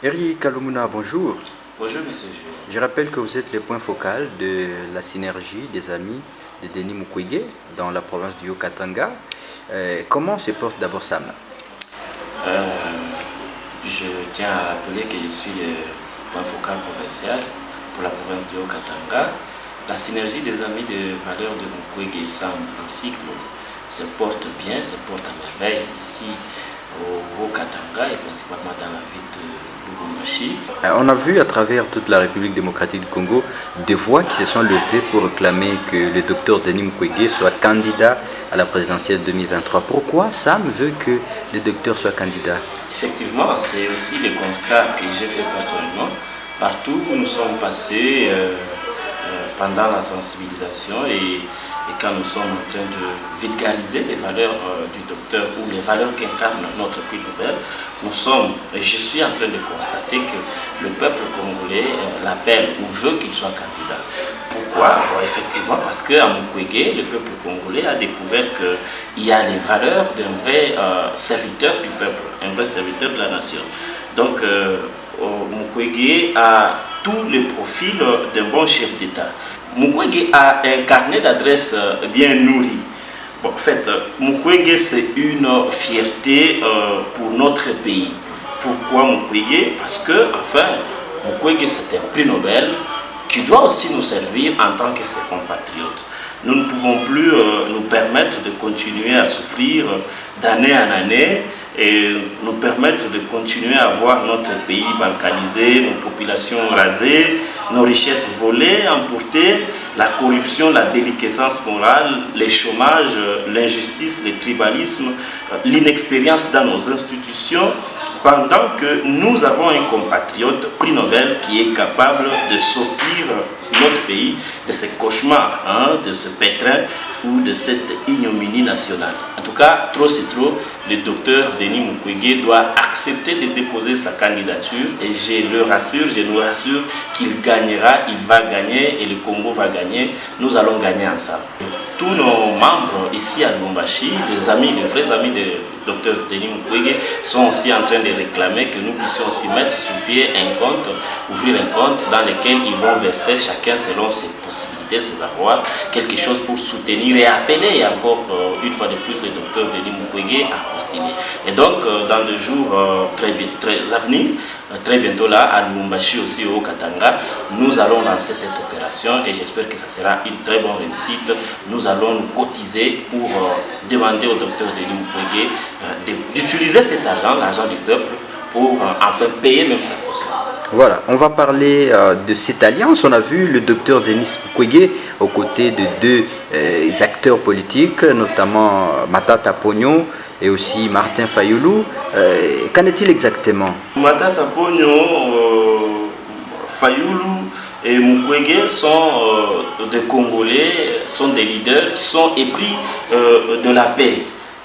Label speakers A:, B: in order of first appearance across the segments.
A: Eric Kalumuna, bonjour.
B: Bonjour, monsieur Jules.
A: Je rappelle que vous êtes le point focal de la synergie des amis de Denis Mukwege dans la province du Haut-Katanga. Comment se porte d'abord Sam?
B: Euh, je tiens à rappeler que je suis le point focal provincial pour la province du Haut-Katanga. La synergie des amis de valeurs de Mukwege et Sam en cycle se porte bien, se porte à merveille ici au Haut-Katanga et principalement dans la ville de Lubumbashi.
A: On a vu à travers toute la République démocratique du Congo des voix qui se sont levées pour réclamer que le docteur Denis Mukwege soit candidat à la présidentielle 2023. Pourquoi Sam veut que le docteur soit candidat?
B: Effectivement, c'est aussi le constat que j'ai fait personnellement. Partout où nous sommes passés pendant la sensibilisation et quand nous sommes en train de vulgariser les valeurs du docteur ou les valeurs qu'incarne notre prix Nobel, je suis en train de constater que le peuple congolais l'appelle ou veut qu'il soit candidat. Pourquoi? Bon, effectivement, parce qu'à Mukwege, le peuple congolais a découvert qu'il y a les valeurs d'un vrai serviteur du peuple, un vrai serviteur de la nation. Donc, Mukwege a tous les profils d'un bon chef d'État. Mukwege a un carnet d'adresses bien nourri. Bon, en fait, Mukwege, c'est une fierté pour notre pays. Pourquoi Mukwege? Parce que, enfin, Mukwege, c'est un prix Nobel qui doit aussi nous servir en tant que ses compatriotes. Nous ne pouvons plus nous permettre de continuer à souffrir d'année en année et nous permettre de continuer à voir notre pays balkanisé, nos populations rasées, nos richesses volées, emportées, la corruption, la déliquescence morale, les chômages, l'injustice, le tribalisme, l'inexpérience dans nos institutions, pendant que nous avons un compatriote prix Nobel qui est capable de sortir notre pays de ce cauchemar, de ce pétrin ou de cette ignominie nationale. En tout cas, trop c'est trop, le docteur Denis Mukwege doit accepter de déposer sa candidature et je nous rassure qu'il gagnera, il va gagner et le Congo va gagner, nous allons gagner ensemble. Tous nos membres ici à Lubumbashi, les amis, les vrais amis de docteur Denis Mukwege sont aussi en train de réclamer que nous puissions aussi mettre sur pied un compte, ouvrir un compte dans lequel ils vont verser chacun selon ses possibilités, ses avoirs, quelque chose pour soutenir et appeler encore une fois de plus le docteur Denis Mukwege à postuler. Et donc dans des jours très à venir, très bientôt là à Lubumbashi aussi au Katanga, nous allons lancer cette opération et j'espère que ça sera une très bonne réussite. Nous allons nous cotiser pour demander au docteur Denis Mukwege d'utiliser cet argent, l'argent du peuple, pour enfin payer même sa caution.
A: Voilà, on va parler de cette alliance. On a vu le docteur Denis Mukwege aux côtés de deux acteurs politiques, notamment Matata Ponyo et aussi Martin Fayulu. Qu'en est-il exactement?
B: Matata Ponyo, Fayulu et Mukwege sont des Congolais, sont des leaders qui sont épris de la paix,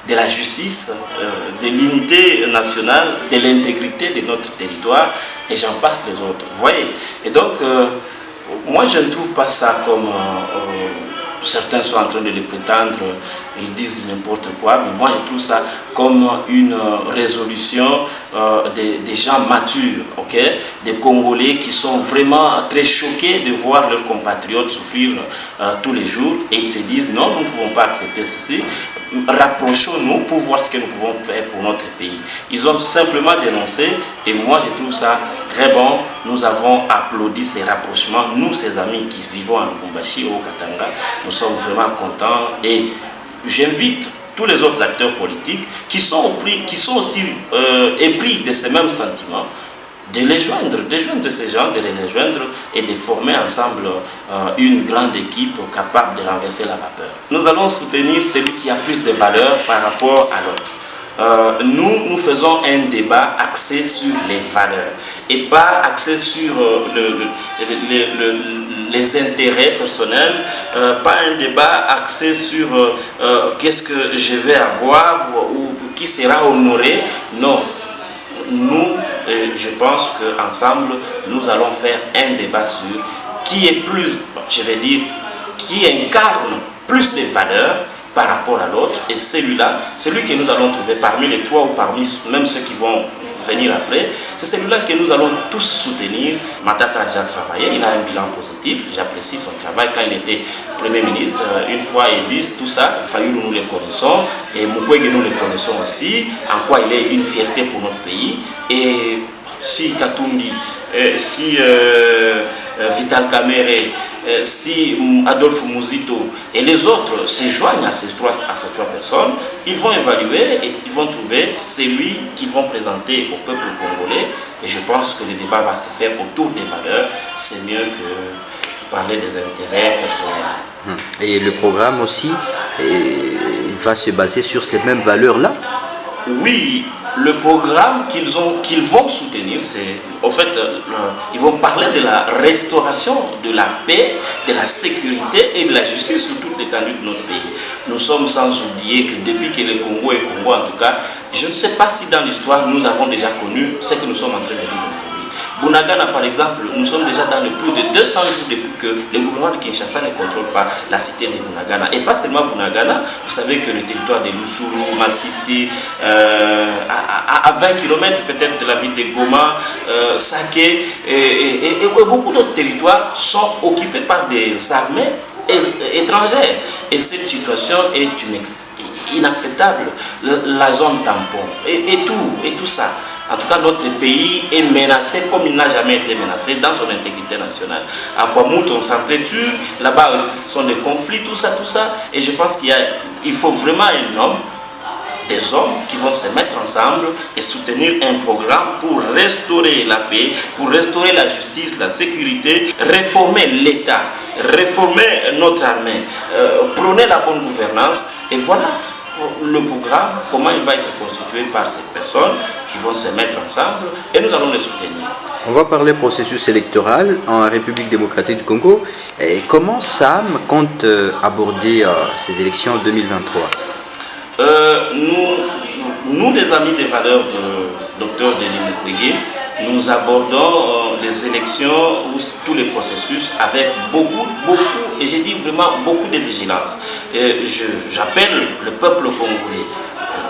B: de la justice, de l'unité nationale, de l'intégrité de notre territoire, et j'en passe les autres. Vous voyez? Et donc, moi je ne trouve pas ça comme certains sont en train de le prétendre, ils disent n'importe quoi, mais moi je trouve ça comme une résolution des gens matures, ok, des Congolais qui sont vraiment très choqués de voir leurs compatriotes souffrir tous les jours, et ils se disent non, nous ne pouvons pas accepter ceci, rapprochons-nous pour voir ce que nous pouvons faire pour notre pays. Ils ont simplement dénoncé, et moi je trouve ça très bon. Nous avons applaudi ces rapprochements, nous ces amis qui vivons à Lubumbashi, au Katanga, nous sommes vraiment contents et j'invite tous les autres acteurs politiques qui sont aussi épris de ces mêmes sentiments, de les joindre, de ces gens, de les rejoindre et de former ensemble une grande équipe capable de renverser la vapeur. Nous allons soutenir celui qui a plus de valeur par rapport à l'autre. Nous faisons un débat axé sur les valeurs et pas axé sur les intérêts personnels, pas un débat axé sur qu'est-ce que je vais avoir ou qui sera honoré. Non, nous, je pense qu'ensemble, nous allons faire un débat sur qui est plus, je vais dire, qui incarne plus de valeurs par rapport à l'autre, et celui-là, celui que nous allons trouver parmi les trois ou parmi même ceux qui vont venir après, c'est celui-là que nous allons tous soutenir. Matata a déjà travaillé, il a un bilan positif, j'apprécie son travail quand il était Premier ministre, une fois Edis, tout ça, Fayulu nous les connaissons, et Mukwege nous les connaissons aussi, en quoi il est une fierté pour notre pays. Et si Katumbi, si Vital Kamerhe, si Adolphe Muzito et les autres se joignent à ces trois personnes, ils vont évaluer et ils vont trouver celui qu'ils vont présenter au peuple congolais. Et je pense que le débat va se faire autour des valeurs. C'est mieux que parler des intérêts personnels.
A: Et le programme aussi va se baser sur ces mêmes valeurs-là?
B: Oui, le programme qu'ils vont soutenir, c'est, en fait, ils vont parler de la restauration de la paix, de la sécurité et de la justice sur toute l'étendue de notre pays. Nous sommes sans oublier que depuis que le Congo est Congo, en tout cas, je ne sais pas si dans l'histoire nous avons déjà connu ce que nous sommes en train de vivre aujourd'hui. Bunagana, par exemple, nous sommes déjà dans le plus de 200 jours depuis que le gouvernement de Kinshasa ne contrôle pas la cité de Bunagana. Et pas seulement Bunagana, vous savez que le territoire de Lushuru, Massissi, à 20 km peut-être de la ville de Goma, Saké et beaucoup d'autres territoires sont occupés par des armées étrangères. Et cette situation est inacceptable. La zone tampon et tout ça. En tout cas, notre pays est menacé comme il n'a jamais été menacé dans son intégrité nationale. À Kwamut, on s'entretue, là-bas aussi, ce sont des conflits, tout ça. Et je pense qu'il faut vraiment des hommes qui vont se mettre ensemble et soutenir un programme pour restaurer la paix, pour restaurer la justice, la sécurité, réformer l'État, réformer notre armée, prôner la bonne gouvernance. Et voilà le programme, comment il va être constitué par ces personnes qui vont se mettre ensemble et nous allons les soutenir.
A: On va parler processus électoral en République démocratique du Congo. Et comment SAM compte aborder ces élections en 2023?
B: Nous, les amis des valeurs de Dr Denis Mukwege, nous abordons les élections ou tous les processus avec beaucoup, et j'ai dit vraiment beaucoup de vigilance. J'appelle le peuple congolais,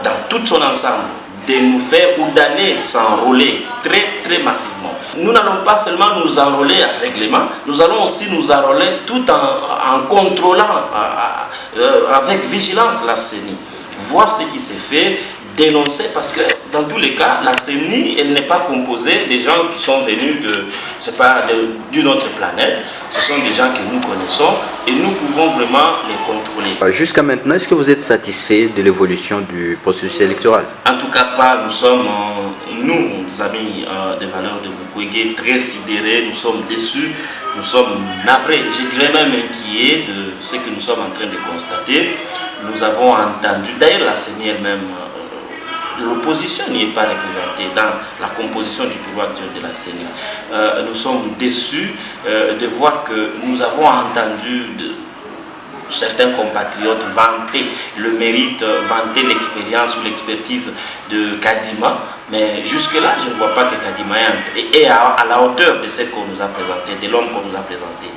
B: dans tout son ensemble, de nous faire ou d'aller s'enrôler très massivement. Nous n'allons pas seulement nous enrôler aveuglément, nous allons aussi nous enrôler tout en contrôlant avec vigilance la CENI. Voir ce qui s'est fait, dénoncer, parce que dans tous les cas, la CENI, elle n'est pas composée des gens qui sont venus d'une autre planète. Ce sont des gens que nous connaissons et nous pouvons vraiment les contrôler.
A: Jusqu'à maintenant, est-ce que vous êtes satisfait de l'évolution du processus électoral?
B: En tout cas pas, nous sommes, nous, amis des valeurs de Mukwege, très sidérés, nous sommes déçus, nous sommes navrés, je dirais même inquiets de ce que nous sommes en train de constater. Nous avons entendu, d'ailleurs la CENI elle-même, l'opposition n'y est pas représentée dans la composition du pouvoir actuel de la CENI. Nous sommes déçus de voir que nous avons entendu certains compatriotes vanter le mérite, vanter l'expérience ou l'expertise de Kadima. Mais jusque-là, je ne vois pas que Kadima est à la hauteur de ce qu'on nous a présenté, de l'homme qu'on nous a présenté.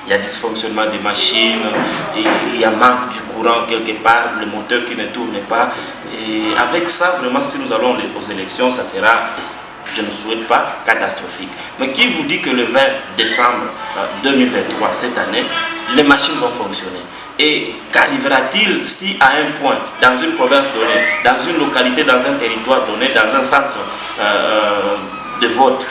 B: Il y a dysfonctionnement des machines, il y a manque du courant quelque part, le moteur qui ne tourne pas. Et avec ça, vraiment, si nous allons aux élections, ça sera, je ne souhaite pas, catastrophique. Mais qui vous dit que le 20 décembre 2023, cette année, les machines vont fonctionner? Et qu'arrivera-t-il si à un point, dans une province donnée, dans une localité, dans un territoire donné, dans un centre de vote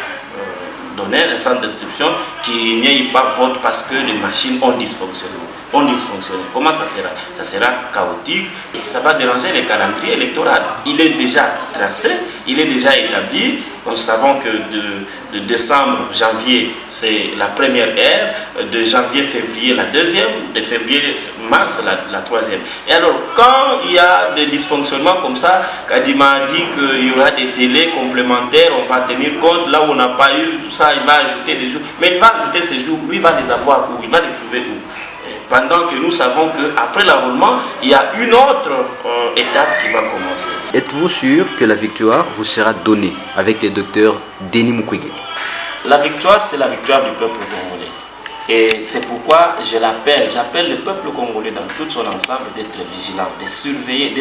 B: donné, un centre d'inscription, qu'il n'y ait pas vote parce que les machines ont dysfonctionné? Comment ça sera? Ça sera chaotique, ça va déranger le calendrier électoral. Il est déjà tracé, il est déjà établi. Nous savons que de décembre, janvier, c'est la première ère, de janvier, février, la deuxième, de février, mars, la troisième. Et alors, quand il y a des dysfonctionnements comme ça, Kadima a dit qu'il y aura des délais complémentaires, on va tenir compte, là où on n'a pas eu tout ça, il va ajouter des jours. Mais il va ajouter ces jours, lui, il va les avoir où? Il va les trouver où? Pendant que nous savons qu'après l'enrôlement, il y a une autre étape qui va commencer.
A: Êtes-vous sûr que la victoire vous sera donnée avec le docteur Denis Mukwege?
B: La victoire, c'est la victoire du peuple congolais. Et c'est pourquoi j'appelle le peuple congolais dans tout son ensemble d'être vigilant, de surveiller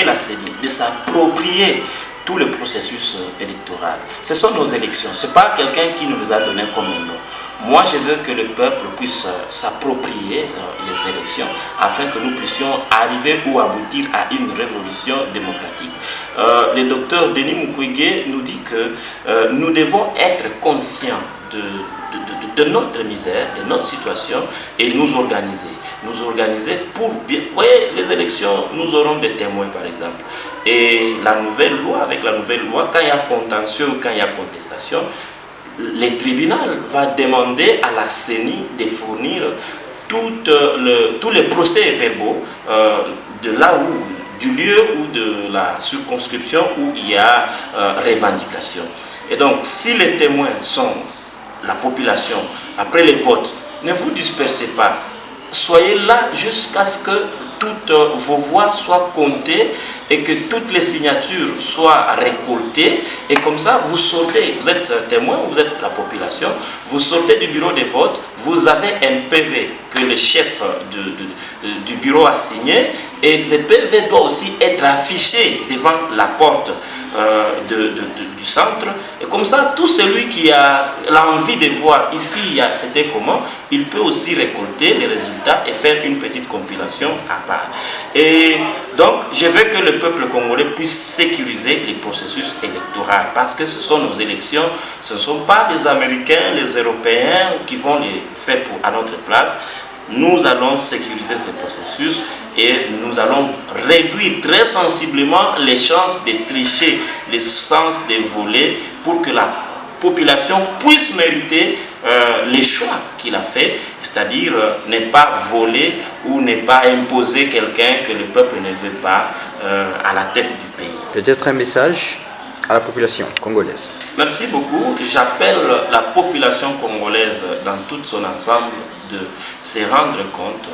B: la CENI, de s'approprier tout le processus électoral. Ce sont nos élections. Ce n'est pas quelqu'un qui nous les a donnés comme un nom. Moi, je veux que le peuple puisse s'approprier les élections afin que nous puissions arriver ou aboutir à une révolution démocratique. Le docteur Denis Mukwege nous dit que nous devons être conscients de notre misère, de notre situation et nous organiser. Nous organiser pour bien... Vous voyez, les élections, nous aurons des témoins par exemple. Et la nouvelle loi, avec la nouvelle loi, quand il y a contentieux ou quand il y a contestation, le tribunal va demander à la CENI de fournir tous les procès-verbaux de là où, du lieu ou de la circonscription où il y a revendication. Et donc, si les témoins sont la population, après les votes, ne vous dispersez pas. Soyez là jusqu'à ce que toutes vos voix soient comptées et que toutes les signatures soient récoltées. Et comme ça, vous sortez, vous êtes témoin, vous êtes la population, vous sortez du bureau de vote, vous avez un PV que le chef du bureau a signé et ce PV doit aussi être affiché devant la porte du centre. Et comme ça, tout celui qui a l'envie de voir ici, c'était comment, il peut aussi récolter les résultats et faire une petite compilation à part. Et donc, je veux que le peuple congolais puisse sécuriser les processus électoraux parce que ce sont nos élections, ce ne sont pas les Américains, les Européens qui vont les faire à notre place. Nous allons sécuriser ce processus et nous allons réduire très sensiblement les chances de tricher, les chances de voler pour que la population puisse mériter les choix qu'il a fait, c'est-à-dire ne pas voler ou ne pas imposer quelqu'un que le peuple ne veut pas à la tête du pays.
A: Peut-être un message à la population congolaise.
B: Merci beaucoup. J'appelle la population congolaise dans tout son ensemble de se rendre compte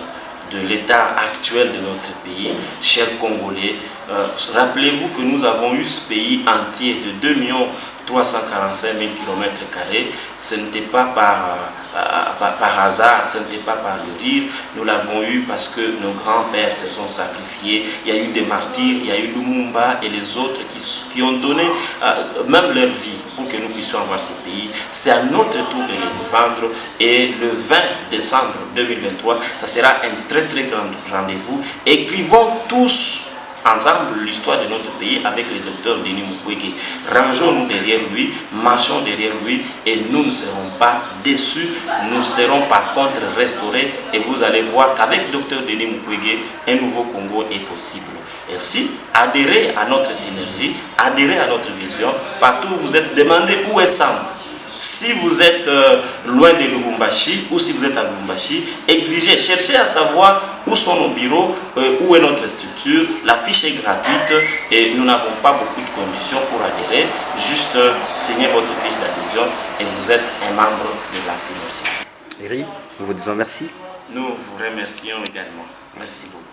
B: de l'état actuel de notre pays. Chers Congolais, rappelez-vous que nous avons eu ce pays entier de 2 345 000 km². Ce n'était pas par hasard, ce n'était pas par le rire. Nous l'avons eu parce que nos grands-pères se sont sacrifiés. Il y a eu des martyrs, il y a eu Lumumba et les autres qui ont donné même leur vie pour que nous puissions avoir ce pays. C'est à notre tour de les défendre et le 20 décembre 2023, ça sera un très très grand rendez-vous. Écrivons tous ensemble l'histoire de notre pays avec le docteur Denis Mukwege. Rangeons-nous derrière lui, marchons derrière lui et nous ne serons pas déçus. Nous serons par contre restaurés et vous allez voir qu'avec le docteur Denis Mukwege, un nouveau Congo est possible. Ainsi, adhérez à notre synergie, adhérez à notre vision. Partout où vous êtes, demandez où est Sam. Si vous êtes loin de Lubumbashi ou si vous êtes à Lubumbashi, exigez, cherchez à savoir où sont nos bureaux, où est notre structure. La fiche est gratuite et nous n'avons pas beaucoup de conditions pour adhérer. Juste signez votre fiche d'adhésion et vous êtes un membre de la synergie.
A: Eri, nous vous disons merci.
B: Nous vous remercions également. Merci beaucoup.